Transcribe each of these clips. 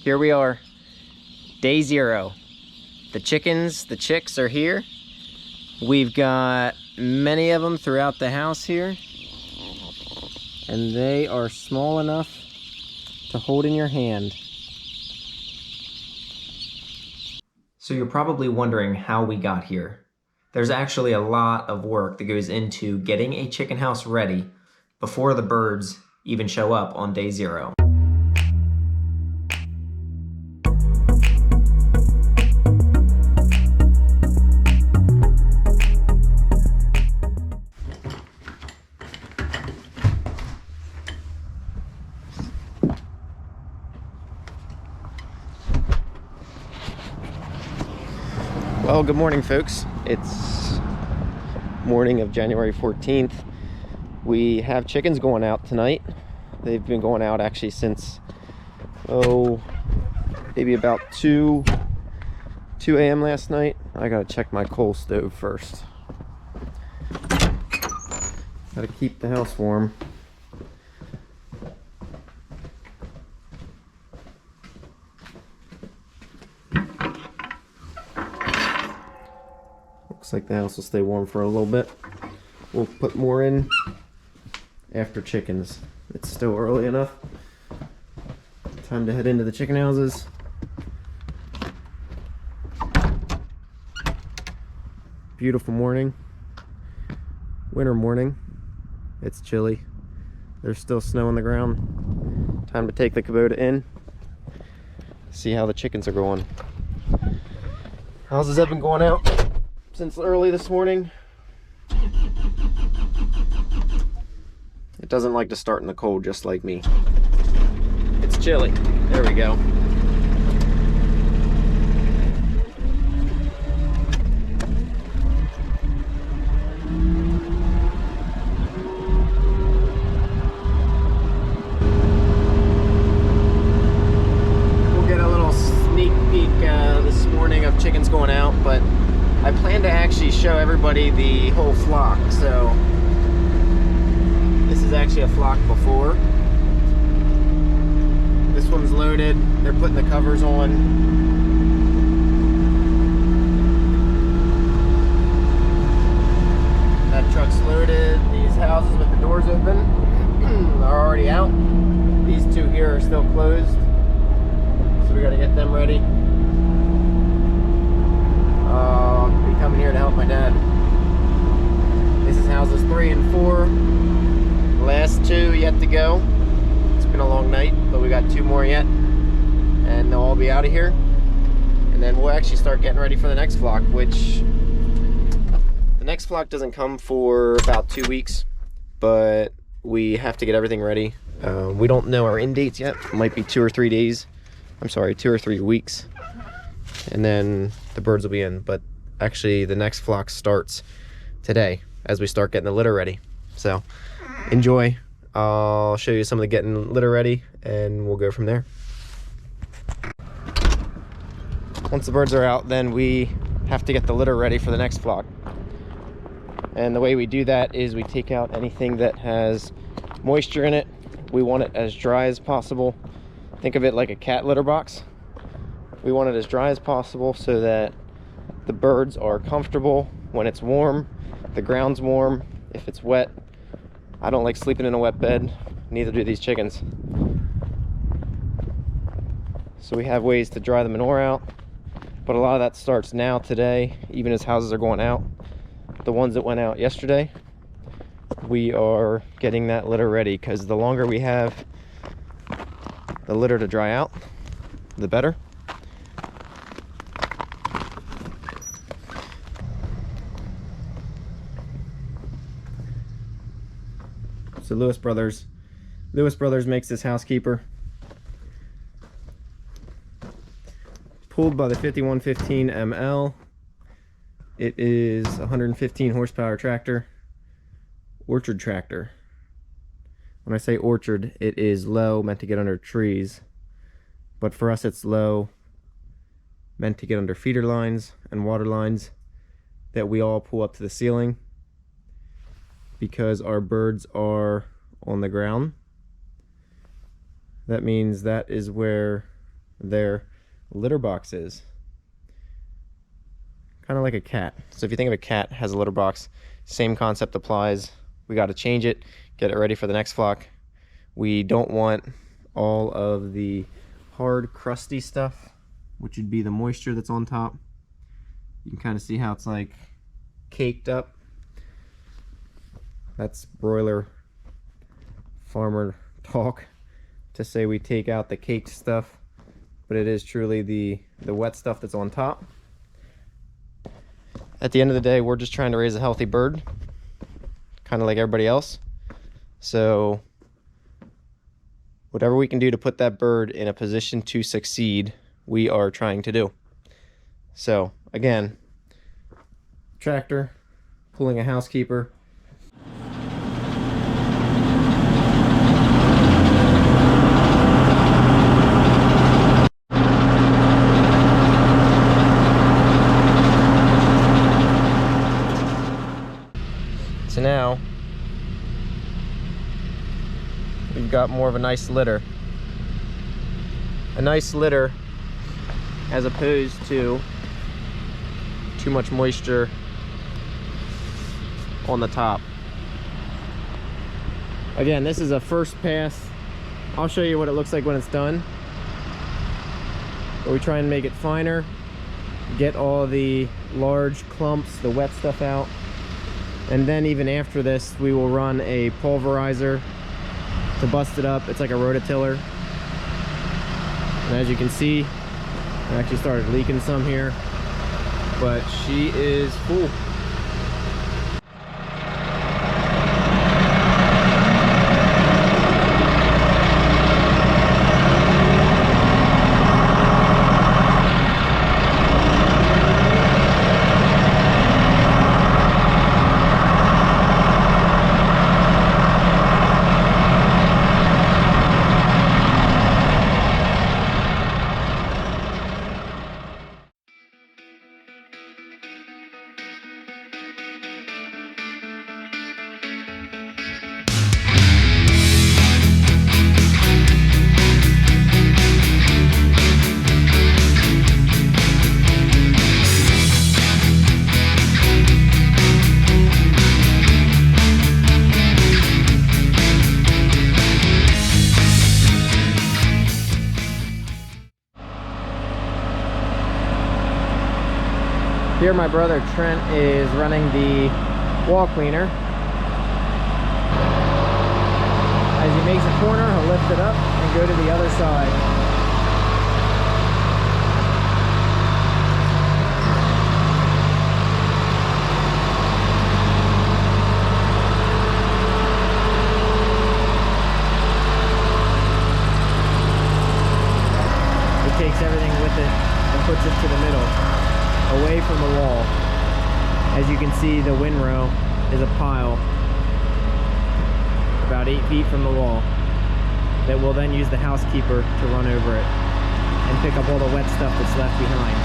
here we are, day 0. The chicks are here. We've got many of them throughout the house here, and they are small enough to hold in your hand. So you're probably wondering how we got here. There's actually a lot of work that goes into getting a chicken house ready before the birds even show up on day 0. Well, good morning, folks. It's morning of January 14th. We have chickens going out tonight. They've been going out actually since, maybe about 2 a.m. last night. I gotta check my coal stove first. Gotta keep the house warm. Looks like the house will stay warm for a little bit. We'll put more in after chickens. It's still early enough. Time to head into the chicken houses. Beautiful morning. Winter morning. It's chilly. There's still snow on the ground. Time to take the Kubota in. See how the chickens are going. Houses have been going out since early this morning. It doesn't like to start in the cold, just like me. It's chilly. There we go. We'll get a little sneak peek this morning of chickens going out, but I plan to actually show everybody the whole flock. So this is actually a flock before. This one's loaded. They're putting the covers on. That truck's loaded. These houses with the doors open are already out. These 2 here are still closed, so we got to get them ready. I'll be coming here to help my dad. This is houses 3 and 4. Last 2 yet to go. It's been a long night, but we got 2 more yet, and they'll all be out of here. And then we'll actually start getting ready for the next flock, which the next flock doesn't come for about 2 weeks, but we have to get everything ready. We don't know our end dates yet. It might be 2 or 3 days. I'm sorry, 2 or 3 weeks. And then the birds will be in. But actually the next flock starts today as we start getting the litter ready. So enjoy. I'll show you some of the getting litter ready and we'll go from there. Once the birds are out, then we have to get the litter ready for the next flock. And the way we do that is we take out anything that has moisture in it. We want it as dry as possible. Think of it like a cat litter box. We want it as dry as possible so that the birds are comfortable when it's warm, the ground's warm. If it's wet, I don't like sleeping in a wet bed, neither do these chickens. So we have ways to dry the manure out, but a lot of that starts now today, even as houses are going out. The ones that went out yesterday, we are getting that litter ready, because the longer we have the litter to dry out, the better. So Lewis Brothers makes this housekeeper. Pulled by the 5115 ML. It is 115 horsepower tractor, orchard tractor. When I say orchard, it is low, meant to get under trees. But for us it's low, meant to get under feeder lines and water lines that we all pull up to the ceiling, because our birds are on the ground. That means that is where their litter box is. Kind of like a cat. So if you think of a cat has a litter box, same concept applies. We got to change it, get it ready for the next flock. We don't want all of the hard, crusty stuff, which would be the moisture that's on top. You can kind of see how it's like caked up. That's broiler farmer talk to say we take out the caked stuff, but it is truly the wet stuff that's on top. At the end of the day, we're just trying to raise a healthy bird, kind of like everybody else. So whatever we can do to put that bird in a position to succeed, we are trying to do. So again, tractor pulling a housekeeper. So now we've got more of a nice litter. A nice litter as opposed to too much moisture on the top. Again, this is a first pass. I'll show you what it looks like when it's done. But we try and make it finer, get all the large clumps, the wet stuff out. And then even after this, we will run a pulverizer to bust it up. It's like a rototiller. And as you can see, I actually started leaking some here, but she is full. Here my brother Trent is running the wall cleaner. As he makes a corner, he'll lift it up and go to the other side. He takes everything with it and puts it to the middle, away from the wall. As you can see, the windrow is a pile about 8 feet from the wall that we'll then use the housekeeper to run over it and pick up all the wet stuff that's left behind.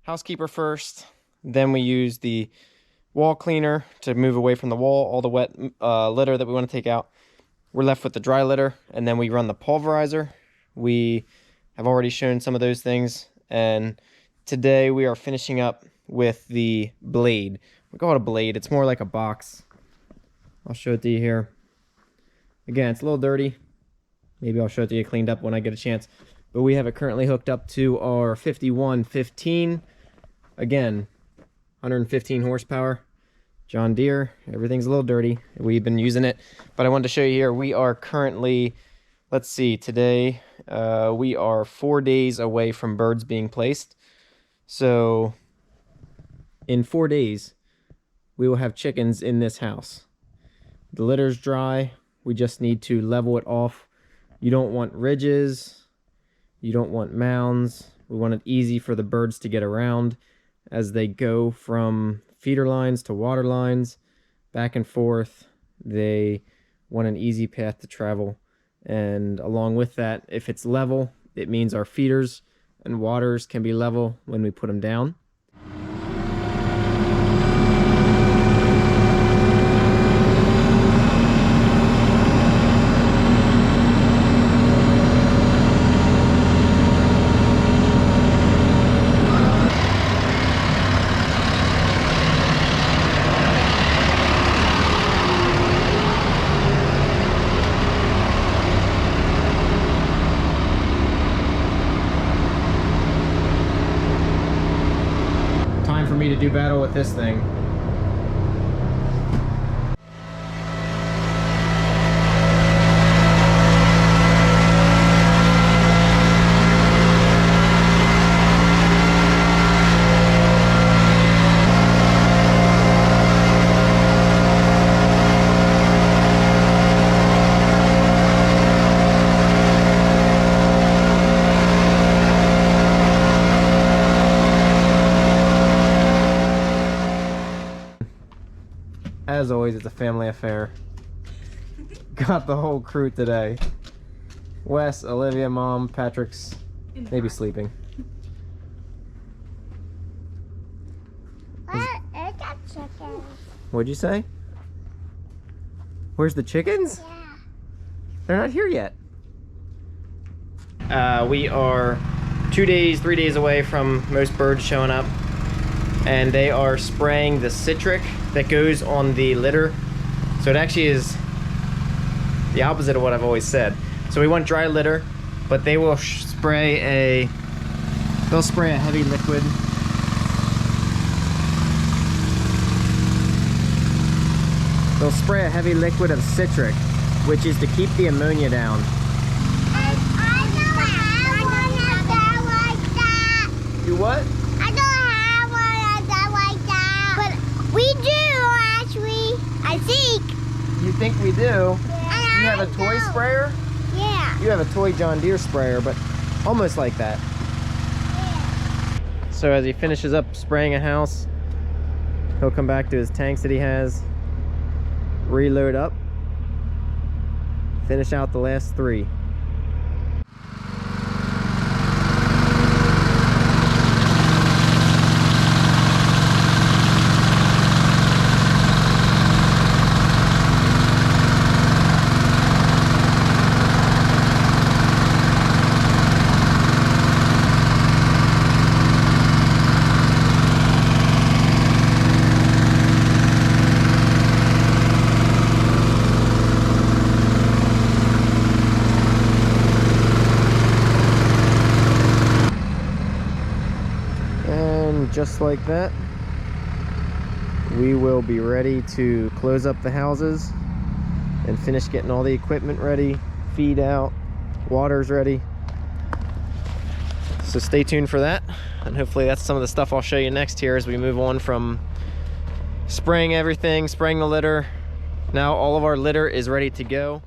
Housekeeper first, then we use the wall cleaner to move away from the wall all the wet litter that we want to take out. We're left with the dry litter, and then we run the pulverizer. We have already shown some of those things, and today we are finishing up with the blade. We call it a blade. It's more like a box. I'll show it to you here. Again, it's a little dirty. Maybe I'll show it to you cleaned up when I get a chance. But we have it currently hooked up to our 5115. Again, 115 horsepower, John Deere. Everything's a little dirty. We've been using it, but I wanted to show you here. We are currently, let's see, today we are 4 days away from birds being placed. So in 4 days, we will have chickens in this house. The litter's dry. We just need to level it off You don't want ridges. You don't want mounds. We want it easy for the birds to get around as they go from feeder lines to water lines, back and forth. They want an easy path to travel. And along with that, if it's level, it means our feeders and waters can be level when we put them down. For me to do battle with this thing. As always, it's a family affair. Got the whole crew today. Wes, Olivia, Mom, Patrick's maybe sleeping. I got chickens. What'd you say? Where's the chickens? Yeah. They're not here yet. We are 2 days, 3 days away from most birds showing up. And they are spraying the citric that goes on the litter. So it actually is the opposite of what I've always said. So we want dry litter, but they will spray a heavy liquid. They'll spray a heavy liquid of citric, which is to keep the ammonia down. I don't have one like that. Do what? I don't have one like that. But we do, actually. I think. You think we do? Yeah. You have a toy sprayer? Yeah. You have a toy John Deere sprayer, but almost like that. Yeah. So as he finishes up spraying a house, he'll come back to his tanks that he has, reload up, finish out the last 3. Just like that, we will be ready to close up the houses and finish getting all the equipment ready, feed out, water's ready. So stay tuned for that, and hopefully that's some of the stuff I'll show you next here as we move on from spraying everything, spraying the litter. Now all of our litter is ready to go.